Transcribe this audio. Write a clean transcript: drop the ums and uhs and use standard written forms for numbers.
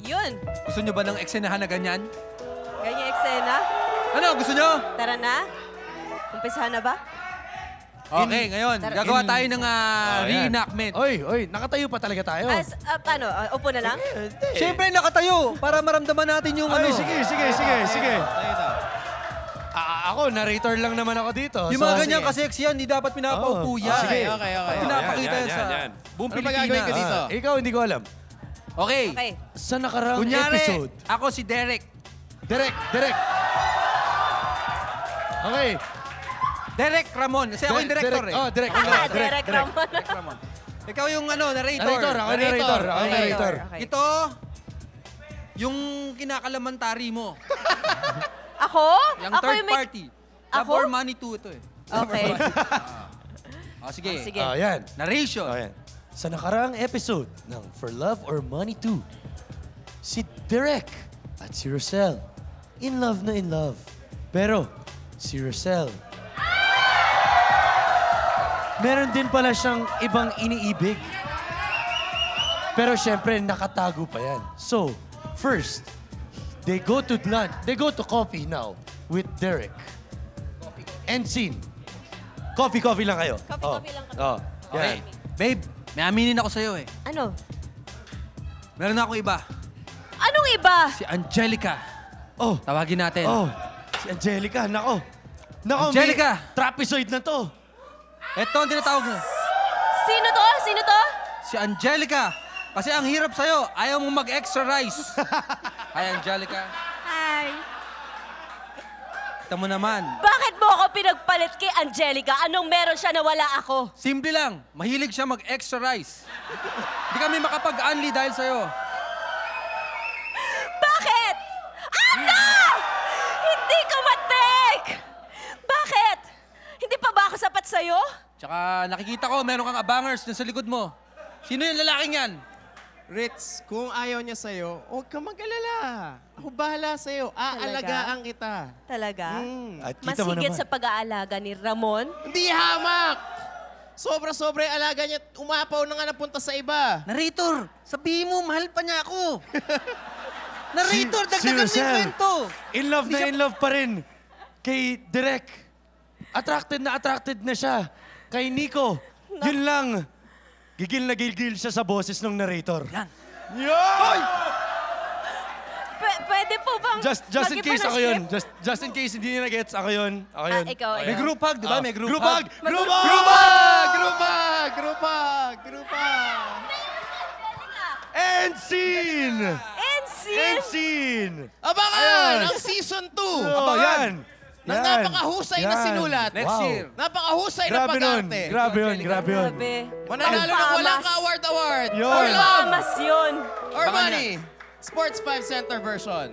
Yun. Gusto nyo ba ng eksenahan na ganyan? Ganyan eksena. Ano, gusto nyo? Tara na. Umpisahan na ba? Okay, ngayon, gagawa tayo ng reenactment. Oy, nakatayo pa talaga tayo. Paano? Upo na lang? Siyempre, nakatayo para maramdaman natin yung Ay, sige. Ako, narrator lang naman ako dito. Yung mga ganyan kasi yan, hindi dapat pinapaupo yan. Sige. Okay. Pinapakita yan sa buong Pilipinas. Ka dito? Ikaw, hindi ko alam. Okay. Sa nakaraang Kunyari, episode. ako si Derek. Derek. Okay. Derek Ramon. Kasi ako yung director eh. Oh, Derek. Derek Ramon. Derek Ramon. Ikaw yung narrator. Ako narrator. Okay. Ito, yung kinakalamantari mo. Ako? Yung Ako third yung may... party. Ako? Love or Money 2 ito eh. Okay. Sige. Sige. Yan. Narration. Yan. Sa nakaraang episode ng For Love or Money 2, si Derek at si Rosel in love na in love. Pero si Rosel, meron din pala siyang ibang iniibig. Pero syempre, nakatago pa yan. So, first, they go to lunch. They go to coffee now with Derek. End scene. Coffee lang kayo. Coffee lang kami. Okay. Yan. Babe, may aminin ako sa'yo eh. Ano? Meron na akong iba. Anong iba? Si Angelica. Oh, Tawagin natin. si Angelica. Nako, Angelica! may trapezoid na to. Ito ang tinatawag na. Sino to? Si Angelica. Kasi ang hirap sa'yo, ayaw mo mag-extra rice. Hi, Angelica. Hi. Kita mo naman. Bakit mo ako pinagpalit kay Angelica? Anong meron siya na wala ako? Simple lang. Mahilig siya mag-extra rice. Hindi kami makapag-unli dahil sa'yo. Bakit? Ano? Hindi ka matik! Bakit? Hindi pa ba ako sapat sa'yo? Tsaka nakikita ko, meron kang abangers na sa likod mo. Sino yung lalaking yan? Ritz, kung ayaw niya sa'yo, huwag ka mag-alala. Ako bahala sa'yo. Aalagaan kita. Talaga? At Mas kita mo higit naman. sa pag-aalaga ni Ramon? Hindi hamak! Sobra-sobra yung alaga niya. Umapaw na nga napunta sa iba. Narrator, sabihin mo, mahal pa niya ako. Narrator, Si dagdagan mo yung Rosel. kwento. In love pa rin kay Derek. Attracted na siya kay Nico. Yun lang. Gigil na gigil siya sa boses ng narrator. Yan. Yan! Pwede po bang Just in case mag-iba ako ng yun. script? Just in case hindi niya na-gets, ako yun. Ikaw. May group hug, di ba? May group hug. Group hug! End scene! End scene! Abangan! Ang season 2! Yan! Ng napakahusay na sinulat. Next year. Napakahusay na Grabe nun. pag-arte. Grabe yun. Grabe. Mananalo ng walang ka-award. Yun. Or love. Pamas yun. Or money. Sports 5 Center version.